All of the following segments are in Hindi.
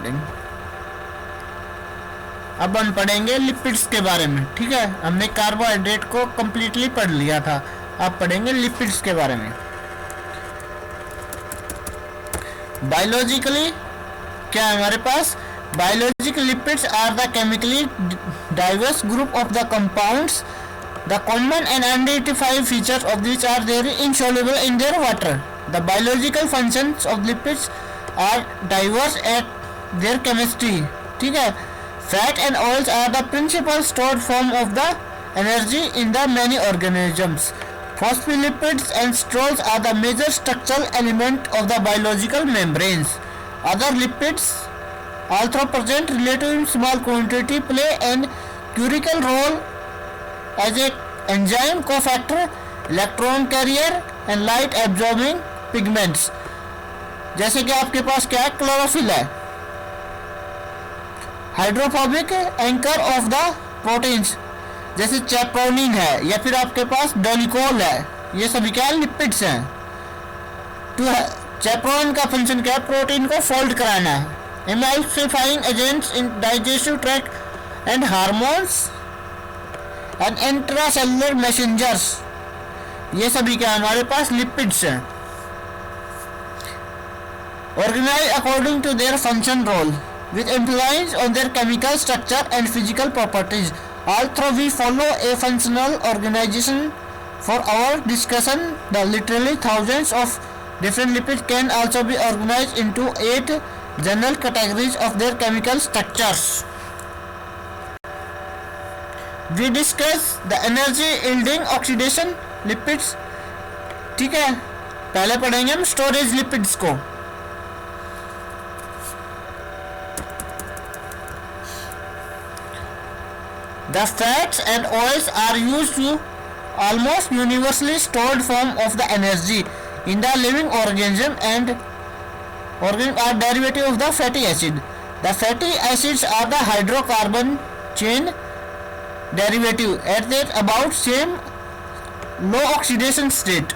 रिकॉर्डिंग। अब हम पढ़ेंगे लिपिड्स के बारे में। ठीक है, हमने कार्बोहाइड्रेट को कंप्लीटली पढ़ लिया था, अब पढ़ेंगे लिपिड्स के बारे में। बायोलॉजिकली क्या है हमारे पास? Biological lipids are the chemically diverse group of the compounds the common and identified features of which are very insoluble in their water. The biological functions of lipids are diverse at their chemistry. ठीक है, fat and oils are the principal stored form of the energy in the many organisms. Phospholipids and sterols are the major structural element of the biological membranes. Other lipids, although present relatively in small quantity, play an critical role as a enzyme cofactor, electron carrier and light absorbing pigments. जैसे कि आपके पास क्या है? क्लोरोफिल है, hydrophobic anchor of the proteins जैसे चैप्रोनिन है, या फिर आपके पास डोनिकोल है, ये सभी क्या है? लिपिड्स हैं। तो चैप्रोनिन का फंक्शन क्या है? प्रोटीन को फोल्ड कराना है। Emulsifying agents in digestive tract and hormones and intracellular messengers, ये सभी क्या हमारे पास? लिपिड्स हैं। Organize according to their function role with influence on their chemical structure and physical properties. Although we follow a functional organization for our discussion, the literally thousands of different lipids can also be organized into 8 general categories of their chemical structures. We discuss the energy yielding oxidation lipids। ठीक है, पहले पढ़ेंगे हम स्टोरेज लिपिड्स को। The fats and oils are used to almost universally stored form of the energy in the living organism and are derivative of the fatty acid. The fatty acids are the hydrocarbon chain derivative at that about same low oxidation state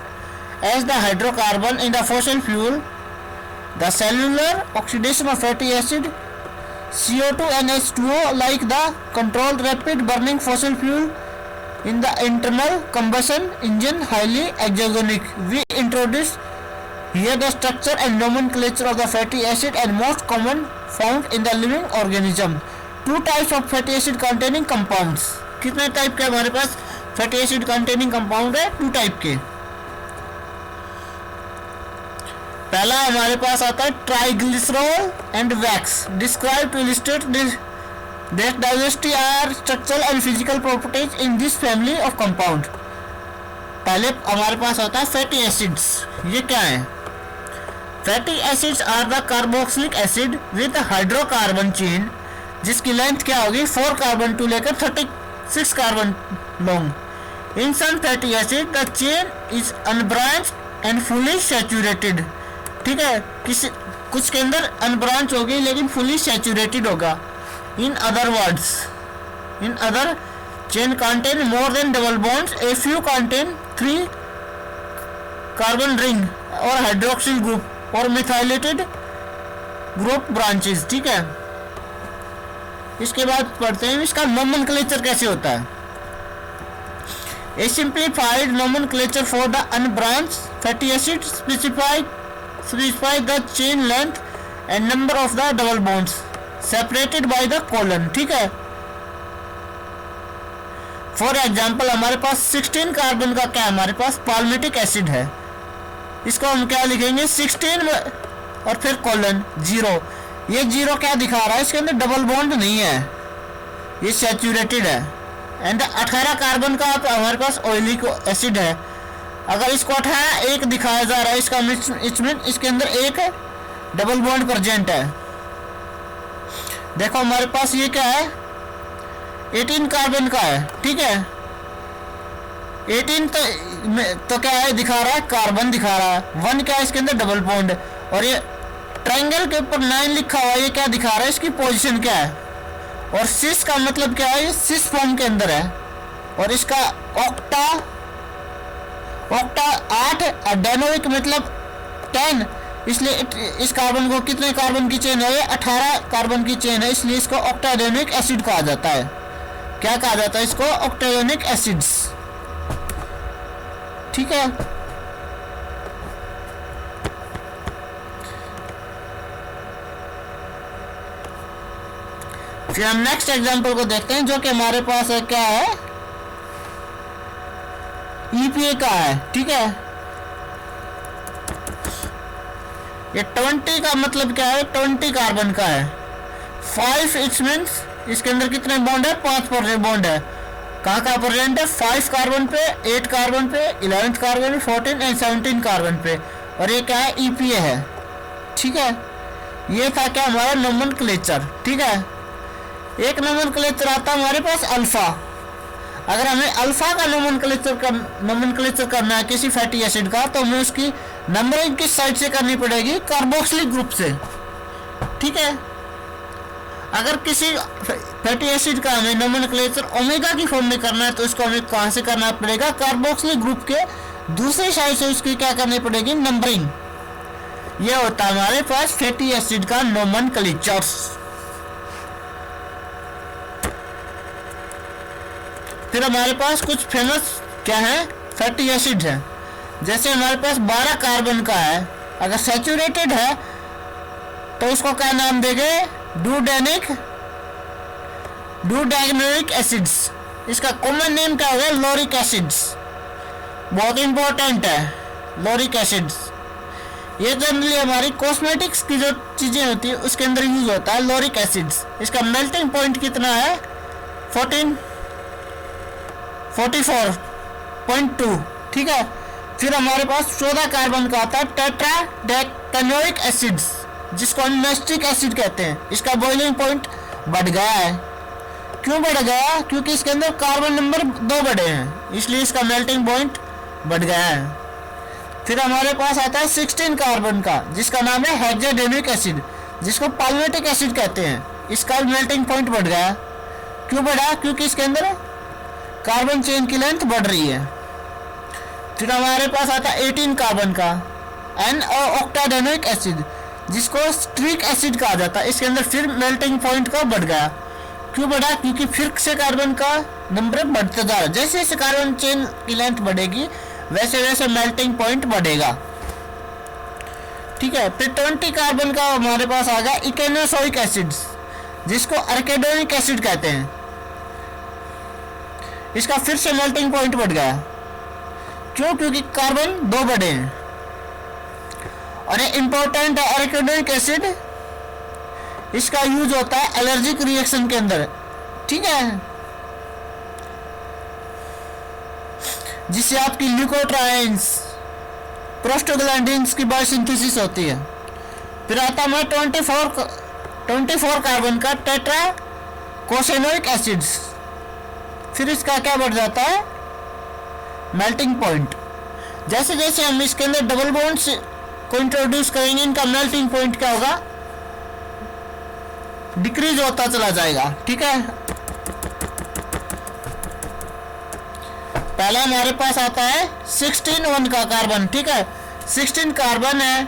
as the hydrocarbon in the fossil fuel. The cellular oxidation of fatty acid CO2 and H2O, like the controlled rapid burning fossil fuel in the internal combustion engine, highly exogenic. We introduce here the structure and nomenclature of the fatty acid and most common found in the living organism. Two types of fatty acid containing compounds. कितने टाइप के हमारे पास फैटी एसिड कंटेनिंग कंपाउंड है? 2 टाइप के। पहला हमारे पास आता है triglycerol and wax, describe to illustrate that diversity are structural and physical properties in this family of compound. पहले हमारे पास आता है फैटी एसिड्स। ये क्या है? Fatty acids are the carboxylic acid with hydrocarbon chain, जिसकी लेंथ क्या होगी? 4 कार्बन टू लेकर 36 carbon long. In some fatty acid the chain is unbranched and fully saturated. ठीक है, कुछ के अंदर अनब्रांच होगी लेकिन फुली सैचुरेटेड होगा। In other words, in other chain contain more than double bonds, a few contain 3 carbon ring और हाइड्रोक्सिल ग्रुप और मिथाइलेटेड ग्रुप ब्रांचेस। ठीक है, इसके बाद पढ़ते हैं इसका नोमेनक्लेचर कैसे होता है। A simplified nomenclature for the unbranched fatty acid specify the chain length and number of the double bonds separated by the colon। ठीक है, फॉर एग्जाम्पल हमारे पास 16 कार्बन का क्या हमारे पास पाल्मिटिक एसिड है, इसको हम क्या लिखेंगे? 16 और फिर कोलन 0। ये 0 क्या दिखा रहा है? इसके अंदर डबल बॉन्ड नहीं है, ये सैचुरेटेड है। एंड 18 कार्बन का हमारे पास ऑयलिक एसिड है, अगर इसको 18 1 दिखाया जा रहा है, इसका इसमें इसके अंदर एक डबल बॉन्ड प्रेजेंट है। देखो हमारे पास ये क्या है? 18 कार्बन का है। ठीक है, 18 तो क्या है? दिखा रहा है कार्बन दिखा रहा है। 1 क्या है? इसके अंदर डबल बॉन्ड। और ये ट्रायंगल के ऊपर 9 लिखा हुआ है, ये क्या दिखा रहा है? इसकी पोजीशन क्या है? और सिस का मतलब क्या है? ये सिस फॉर्म के अंदर है। और इसका ऑक्टा 8, डेनोइक मतलब 10, इसलिए इस कार्बन को कितने कार्बन की चेन है? 18 कार्बन की चेन है, इसलिए इसको ऑक्टेनोइक एसिड कहा जाता है। क्या कहा जाता है इसको? ऑक्टेनोइक एसिड्स। ठीक है, फिर हम नेक्स्ट एग्जांपल को देखते हैं जो कि हमारे पास है, क्या है? ईपीए का है। ठीक है, ये 20 का मतलब क्या है? 20 कार्बन का है। 5 इट्स मीन्स इसके अंदर कितने बॉन्ड है? 5 बॉन्ड है। कहाँ कहाँ प्रेजेंट है? 5 कार्बन पे, 8 कार्बन पे, 11 कार्बन पे, 14 एंड 17 कार्बन पे। और ये क्या है? ईपीए है। ठीक है, ये था क्या हमारा नोमेनक्लेचर। ठीक है, एक नोमेनक्लेचर आता है हमारे पास अल्फा। अगर हमें अल्फा का नोमेनक्लेचर करना है किसी फैटी एसिड का, तो हमें उसकी नंबरिंग किस साइड से करनी पड़ेगी? कार्बोक्सिलिक ग्रुप से। ठीक है, अगर किसी फैटी एसिड का हमें नोमेनक्लेचर ओमेगा की फॉर्म में करना है, तो इसको हमें कहां से करना पड़ेगा? कार्बोक्सिलिक ग्रुप के दूसरी साइड से उसकी क्या करनी पड़ेगी? नंबरिंग। यह होता है हमारे पास फैटी एसिड का नोमेनक्लेचर। फिर हमारे पास कुछ फेमस क्या है? फैटी एसिड है। जैसे हमारे पास 12 कार्बन का है, अगर सैचुरेटेड है तो उसको क्या नाम देंगे? डूडेनोइक एसिड्स। इसका कॉमन नेम क्या होगा? लोरिक एसिड्स। बहुत इंपॉर्टेंट है लोरिक एसिड्स। ये जनरली हमारी कॉस्मेटिक्स की जो चीजें होती है उसके अंदर यूज होता है लोरिक एसिड्स। इसका मेल्टिंग पॉइंट कितना है? 44.2। ठीक है, फिर हमारे पास 14 कार्बन का आता है टेट्राडेक्टेनोइक एसिड्स, जिसको हम नाइट्रिक एसिड कहते हैं। इसका बॉइलिंग पॉइंट बढ़ गया है। क्यों बढ़ गया? क्योंकि इसके अंदर कार्बन नंबर 2 बढ़े हैं, इसलिए इसका मेल्टिंग पॉइंट बढ़ गया है। फिर हमारे पास आता है 16 कार्बन का, जिसका नाम है हेक्साडेनिक एसिड, जिसको पाल्मेटिक एसिड कहते हैं। इसका मेल्टिंग पॉइंट बढ़ गया। क्यों बढ़ा? क्योंकि इसके अंदर कार्बन चेन की लेंथ बढ़ रही है। फिर हमारे पास आता है 18 कार्बन का एन ऑक्टाडेनोइक एसिड, जिसको स्ट्रिक एसिड कहा जाता है। इसके अंदर फिर मेल्टिंग पॉइंट का बढ़ गया। क्यों बढ़ा? क्योंकि फिर से कार्बन का नंबर बढ़ता जा रहा है। जैसे जैसे कार्बन चेन की लेंथ बढ़ेगी वैसे वैसे मेल्टिंग पॉइंट बढ़ेगा। ठीक है, फिर 20 कार्बन का हमारे पास आ गया इकेनोसोइक एसिड, जिसको अर्केडोनिक एसिड कहते हैं। इसका फिर से मेल्टिंग पॉइंट बढ़ गया। क्यों? क्योंकि कार्बन 2 बढ़े हैं। और ये इंपॉर्टेंट है अर्केडोनिक एसिड, इसका यूज होता है एलर्जिक रिएक्शन के अंदर। ठीक है, जिससे आपकी ल्यूकोट्राइन्स, प्रोस्टाग्लैंडिन्स की बायोसिंथेसिस होती है। फिर आता है 24 कार्बन का टेट्राकोसेनोइक एसिड्स। फिर इसका क्या बढ़ जाता है? Melting point. जैसे जैसे हम इसके अंदर डबल बॉन्ड्स को इंट्रोड्यूस करेंगे, इनका मेल्टिंग पॉइंट क्या होगा? डिक्रीज होता चला जाएगा। ठीक है, पहला हमारे पास आता है 16 का कार्बन। ठीक है, 16 कार्बन है,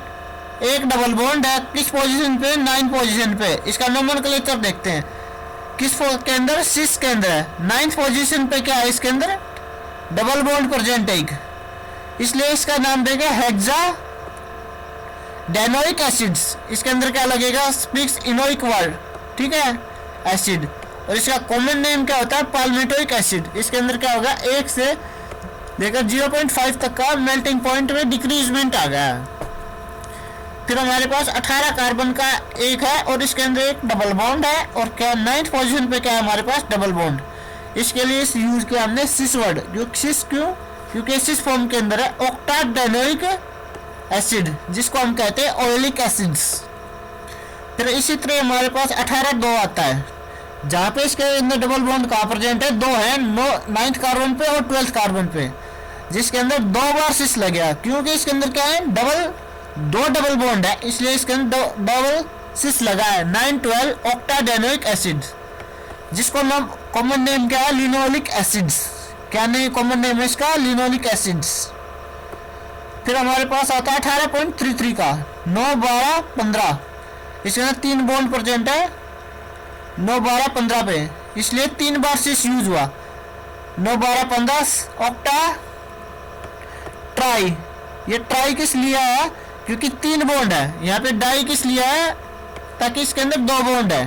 एक डबल बॉन्ड है। किस पोजीशन पे? 9 पोजीशन पे। इसका नोमेनक्लेचर देखते हैं। किस के अंदर? सिस के अंदर है। 9th पोजीशन पे क्या है? इसके अंदर डबल बॉन्ड प्रेजेंट है, इसलिए इसका नाम देंगे हेक्साडेनोइक एसिड्स। इसके अंदर क्या लगेगा? Speaks enoic word. ठीक है, एसिड। और इसका कॉमन नेम क्या होता है? पाल्मेटोइक एसिड। इसके अंदर क्या होगा? 1 से लेकर 0.5 तक का मेल्टिंग पॉइंट में डिक्रीजमेंट आ गया है। फिर हमारे पास 18 कार्बन का एक है और इसके अंदर एक डबल बॉन्ड है। और क्या 9th पोजीशन पे क्या है हमारे पास? Double bond. इसके लिए इस यूज किया हमने सिस वर्ड। सिस क्यों? क्योंकि सिस फॉर्म के अंदर है ऑक्टाडेनोइक एसिड, जिसको हम कहते हैं ऑयलिक एसिड्स। फिर इसी तरह हमारे पास 18 आता है, जहाँ पे इसके अंदर डबल बॉन्ड कहाँ प्रेजेंट है? 2 है, 9th कार्बन पे और 12th कार्बन पे, जिसके अंदर 2 बार सिस लगेगा। क्योंकि इसके अंदर क्या है? 2 डबल बॉन्ड है, इसलिए इसके अंदर डबल सिस लगा है। 9-12 ऑक्टाडेनोइक एसिड, जिसको नाम कॉमन नेम क्या है? Linoleic acids. क्या नहीं कॉमन नेम है इसका? Linoleic acids. फिर हमारे पास आता है 18.33 का 9, 12, 15। इसके अंदर 3 बॉन्ड प्रेजेंट है 9, 12, 15 पे, इसलिए 3 बार सिस यूज हुआ। 9, 12, 15 ऑक्टा ट्राई। ये ट्राई किस लिए है? क्योंकि 3 बॉन्ड है। यहाँ पे डाई किस लिए है? ताकि इसके अंदर 2 बॉन्ड है।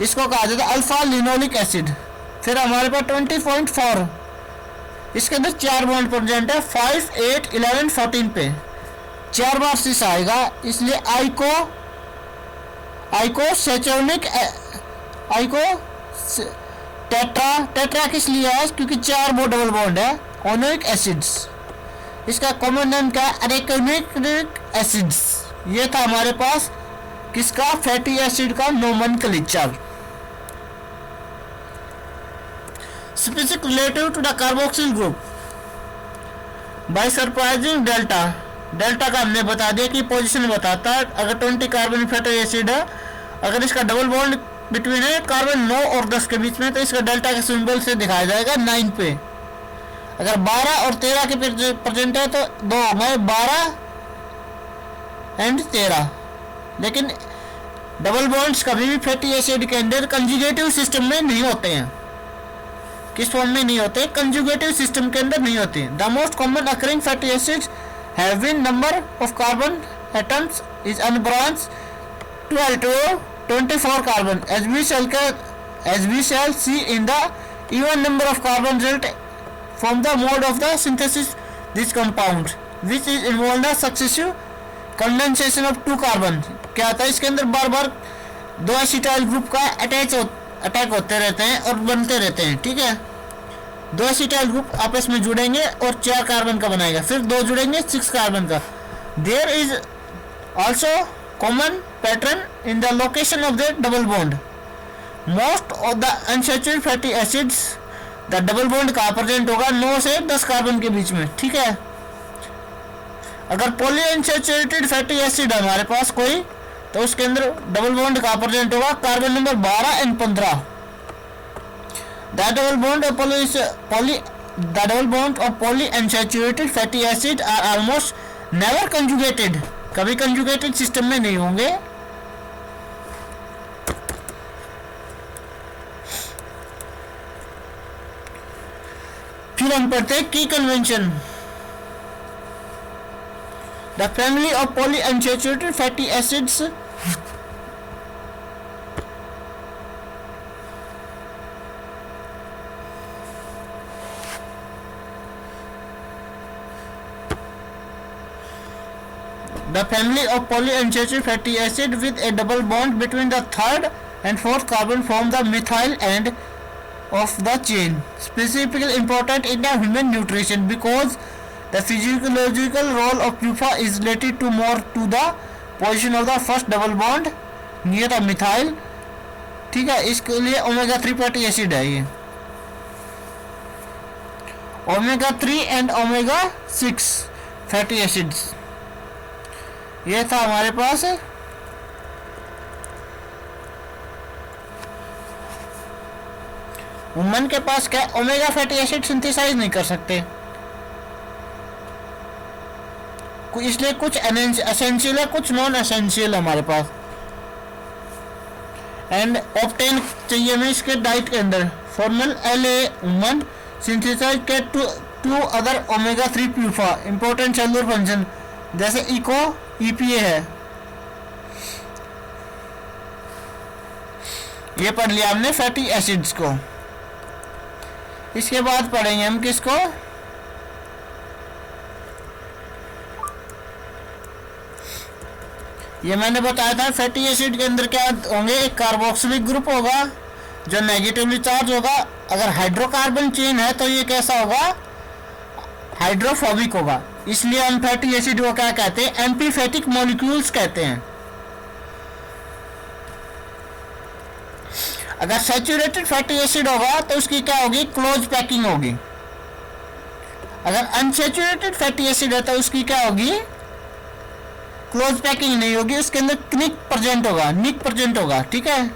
इसको कहा जाता है अल्फा लिनोलिक एसिड। फिर हमारे पास 20.4, इसके अंदर 4 बॉन्ड प्रेजेंट है 5, 8, 11, 14 पे, 4 बार सिस आएगा, इसलिए आइको सेचोनिक आइको टेट्रा किस लिए है? क्योंकि 4 डबल बॉन्ड है ओनोइक एसिड्स। इसका कॉमन नेम क्या है? Arachidonic acids. ये था हमारे पास किसका? फैटी एसिड का nomenclature. Specific relative to the carboxyl group by surprising delta. Delta का हमने बता दिया कि पोजीशन बताता है। अगर 20 कार्बन फैटी एसिड है, अगर इसका डबल बॉन्ड बिटवीन है कार्बन 9 और 10 के बीच में, तो इसका डेल्टा के सिंबल से दिखाया जाएगा 9 पे। अगर 12 और 13 के प्रेजेंट है तो 2 हो गए 12 एंड 13। लेकिन डबल बॉन्ड्स कभी भी फैटी एसिड के अंदर कंजुगेटिव सिस्टम में नहीं होते हैं। किस फॉर्म में नहीं होते? कंजुगेटिव सिस्टम के अंदर नहीं होते। The most common occurring fatty acids having number of carbon atoms is unbranched 12 to 24 carbon, as we shall see in the even number of carbon result from the mode of the synthesis this compound, which is involved the successive condensation of 2 carbon। क्या होता है? इसके अंदर बार बार 2 एसिटाइल ग्रुप का अटैक होते रहते हैं और बनते रहते हैं। ठीक है, 2 एसिटाइल ग्रुप आपस में जुड़ेंगे और 4 कार्बन का बनाएगा, फिर 2 जुड़ेंगे 6 कार्बन का। There is also common pattern in the location of the double bond. Most of the unsaturated fatty acids the double bond कहाँ प्रेजेंट होगा? 9 से 10 कार्बन के बीच में। ठीक है, अगर पॉली अनसैचुरेटेड फैटी एसिड है हमारे पास कोई, तो उसके अंदर डबल बॉन्ड कहाँ प्रेजेंट होगा? Carbon number 12 and 15। The double bond of poly unsaturated fatty acid are almost never conjugated। कभी कंजुगेटेड सिस्टम में नहीं होंगे। फिर हम पढ़ते हैं की convention. The family of poly unsaturated fatty acids The family of polyunsaturated fatty acid with a double bond between the 3rd and 4th carbon form the methyl end of the chain. Specifically important in the human nutrition because the physiological role of PUFA is related to more to the position of the first double bond near the methyl। ठीक है, इसके लिए ओमेगा 3 फैटी एसिड है ये, omega 3 and omega 6 fatty acids. ये था हमारे पास वुमन के पास क्या? ओमेगा फैटी एसिड सिंथेसाइज नहीं कर सकते, इसलिए कुछ एसेंशियल है, कुछ नॉन एसेंशियल हमारे पास। एंड ऑब्टेन चाहिए हमें इसके डाइट के अंदर फॉर्मल LA वुमन सिंथेसाइज के two other omega 3 PUFA important cellular function जैसे इको EPA है। ये पढ़ लिया हमने फैटी एसिड्स को। इसके बाद पढ़ेंगे हम किसको? ये मैंने बताया था फैटी एसिड के अंदर क्या होंगे? एक कार्बोक्सिलिक ग्रुप होगा जो नेगेटिवली चार्ज होगा। अगर हाइड्रोकार्बन चेन है तो ये कैसा होगा? हाइड्रोफोबिक होगा। इसलिए हम फैटी एसिड को क्या कहते हैं? एम्फीफैटिक मॉलिक्यूल्स कहते हैं। अगर सैचुरेटेड फैटी एसिड होगा तो उसकी क्या होगी? क्लोज पैकिंग होगी। अगर अनसैचुरेटेड फैटी एसिड है तो उसकी क्या होगी? क्लोज पैकिंग नहीं होगी, उसके अंदर निक प्रेजेंट होगा। ठीक है,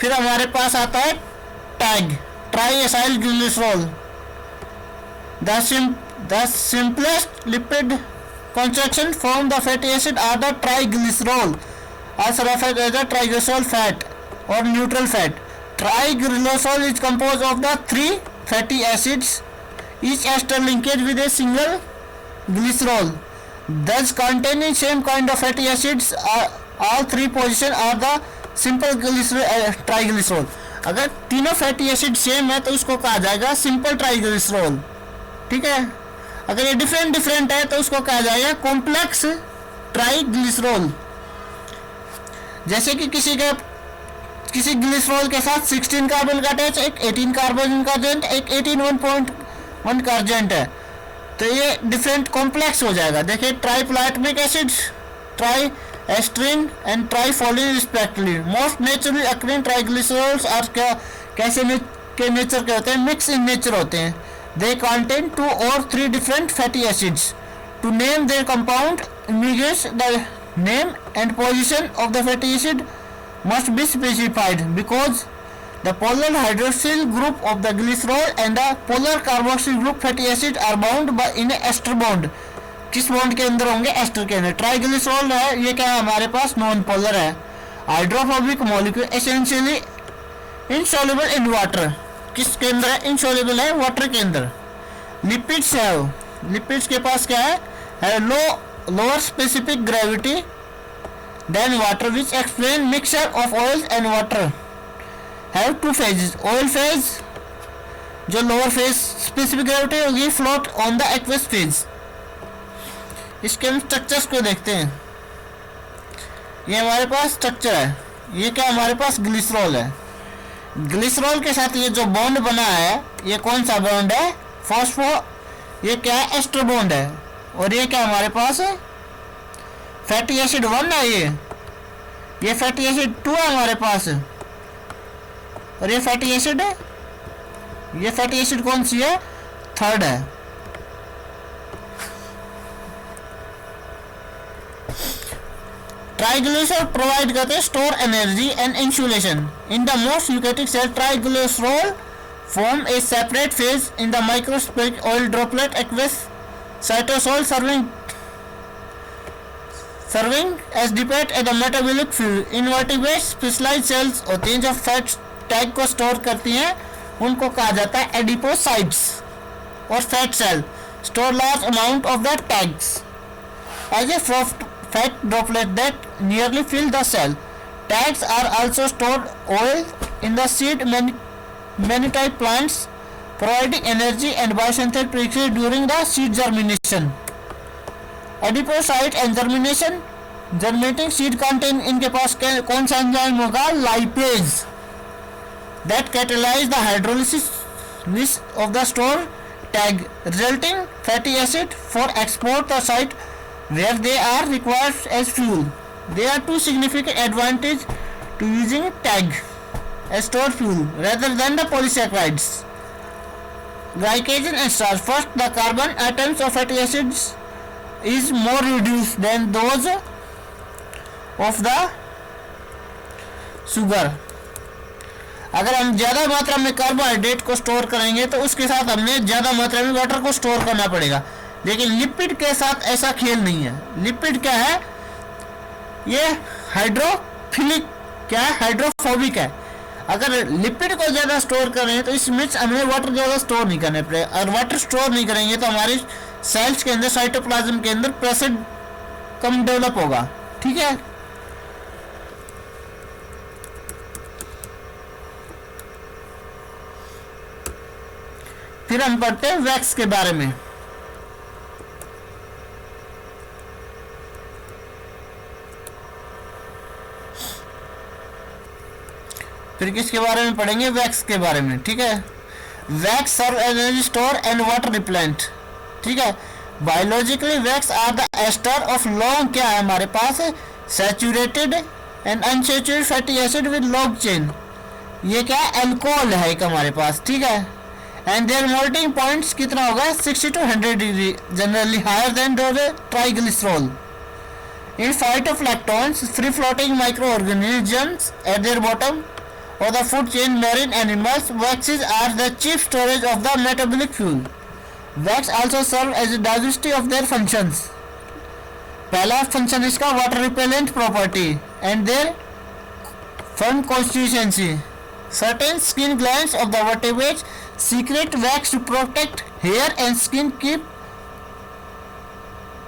फिर हमारे पास आता है tag try acyl glycerol. The simplest lipid construction from the fatty acid are the triglycerol, also referred as the triglycerol fat or neutral fat. Triglycerol is composed of the 3 fatty acids, each ester linkage with a single glycerol, thus containing same kind of fatty acids. All 3 positions are the simple triglycerol. अगर तीनों फैटी एसिड सेम है तो उसको कहा जाएगा सिंपल ट्राइग्लिसरॉल, ठीक है। अगर ये डिफरेंट है तो उसको कहा जाएगा कॉम्प्लेक्स ट्राइग्लिसरॉल। जैसे कि किसी ग्लिसरॉल के साथ 16 कार्बन का अटैच, एक 18 कार्बन का जेंट, एक 18 का जेंट है, तो ये डिफरेंट कॉम्प्लेक्स हो जाएगा। देखिए tripalmitic acid, tristearin and triolein respectively. Most naturally occurring triglycerols are कैसे के नेचर के होते हैं, मिक्स इन नेचर होते हैं। दे कंटेन 2 और 3 different fatty acids. To name their compound immediates the name and position of the fatty acid must be specified because the polar hydroxyl group of the glycerol and the polar carboxyl group fatty acid are bound by in a ester bond। किस बॉन्ड के अंदर होंगे, एस्टर के अंदर। ट्राइग्लिसरॉल है, ये क्या है हमारे पास, नॉन पोलर है, hydrophobic molecule, essentially insoluble in water. किसके अंदर है, इनसॉल्युबल है वाटर के अंदर। लिपिड्स है, लिपिड्स के पास क्या है lower specific gravity then water, which explain mixture of oils and water have 2 phases। oil phase जो lower phase specific gravity होगी, float on the aqueous phase। इसके हम स्ट्रक्चर्स को देखते हैं। ये हमारे पास स्ट्रक्चर है, ये क्या हमारे पास ग्लिसरॉल है। ग्लिसरॉल के साथ ये जो बॉन्ड बना है, ये कौन सा बॉन्ड है, फॉस्फो, ये क्या है, एस्टर बॉन्ड है। और ये क्या हमारे पास है, फैटी एसिड 1 है, ये फैटी एसिड 2 है हमारे पास। और ये फैटी एसिड है, ये फैटी एसिड कौन सी है, 3rd है। ट्राइग्लिसरॉल प्रोवाइड करते हैं store energy and insulation. In the most eukaryotic cell triglycerol form a separate phase in the microscopic oil droplet aqueous cytosol serving as dependent as the metabolic fuel। Invertebrate specialized cells होती हैं जो फैट टैग को स्टोर करती हैं, उनको कहा जाता है एडिपोसाइट्स। और fat cell store large amount of the tags as a fat droplet that nearly fill the cell. Tags are also stored oil in the seed many type plants providing energy and biosynthetic process during the seed germination। Adipocyte and germinating seed contain, इनके पास कौन सा एंजाइम होगा, lipase, that catalyze the hydrolysis of the store tag resulting fatty acid for export the site where they are required as fuel. There are 2 significant advantages to using tag as stored fuel rather than the polysaccharides, glycogen and starch। First, the carbon atoms of fatty acids is more reduced than those of the sugar। अगर हम ज़्यादा मात्रा में कार्बोहाइड्रेट को स्टोर करेंगे तो उसके साथ हमने ज़्यादा मात्रा में वाटर को स्टोर करना पड़ेगा, लेकिन लिपिड के साथ ऐसा खेल नहीं है। लिपिड क्या है, ये हाइड्रोफिलिक, क्या है, हाइड्रोफोबिक है। अगर लिपिड को ज़्यादा स्टोर करें तो इसमें हमें वाटर ज़्यादा स्टोर नहीं करने पड़ेगा। अगर वाटर स्टोर नहीं करेंगे तो हमारे सेल्स के अंदर, साइटोप्लाज्म के अंदर प्रेशर कम डेवलप होगा, ठीक है। फिर हम पढ़ते हैं वैक्स के बारे में। फिर किसके बारे में पढ़ेंगे, वैक्स के बारे में, ठीक है। Wax serve energy store and water repellent, ठीक है। Biologically wax are the ester of long, क्या है हमारे पास, saturated and unsaturated fatty acid with long chain. ये क्या है, अल्कोहल है एक हमारे पास, ठीक है। एंड देयर मेल्टिंग पॉइंट्स कितना होगा, 60 to 100 degree, generally higher than the triglycerol. In phytoplanktons, free floating micro organisms at their bottom or the food chain, marine animals, waxes are the chief storage of the metabolic fuel। Wax also serve as a digestive of their functions. पहला फंक्शन इसका water repellent property and their firm constituency. Certain skin glands of the vertebrates secrete wax to protect hair and skin, keep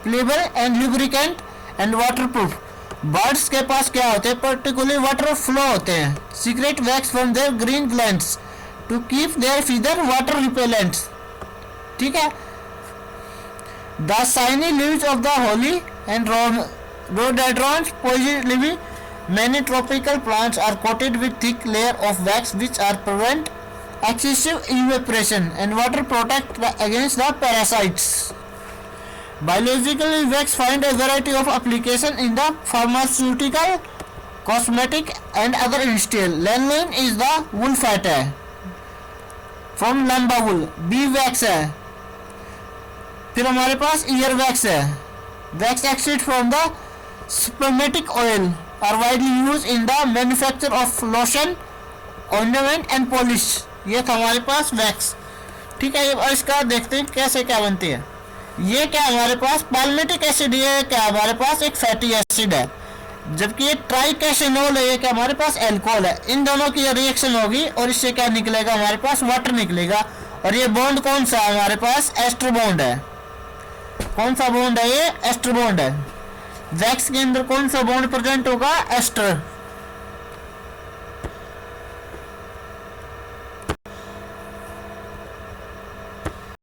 pliable and lubricant and waterproof. Birds के पास क्या होते हैं, पर्टिकुलरली वाटर फ्लो होते हैं। Secrete wax from their green glands to keep their feather water repellents. ठीक है। The shiny leaves of the holly and rhododendrons polygyny, many tropical plants are coated with thick layer of wax which are prevent excessive evaporation and water protect against the parasites. Biologically, wax find a variety of application in the pharmaceutical, cosmetic and other industrial. Lanolin is the wool fat है from lamba wool. bee wax है। फिर हमारे पास ईयर वैक्स है। Wax extract from the spermatic oil are widely used in the manufacture of lotion, ornament and polish। ये था हमारे पास वैक्स। ठीक है। अब इसका देखते हैं कैसे क्या बनती है। ये क्या हमारे पास पाल्मेटिक एसिड, ये क्या हमारे पास एक फैटी एसिड है, जबकि ये ट्राइकेशेनोल है, ये क्या हमारे पास एल्कोहल है। इन दोनों की रिएक्शन होगी और इससे क्या निकलेगा, हमारे पास वाटर निकलेगा। और ये बॉन्ड कौन सा है, हमारे पास एस्टर बॉन्ड है। कौन सा बॉन्ड है, ये एस्टर बॉन्ड है। वैक्स के अंदर कौन सा बॉन्ड प्रेजेंट होगा, एस्टर।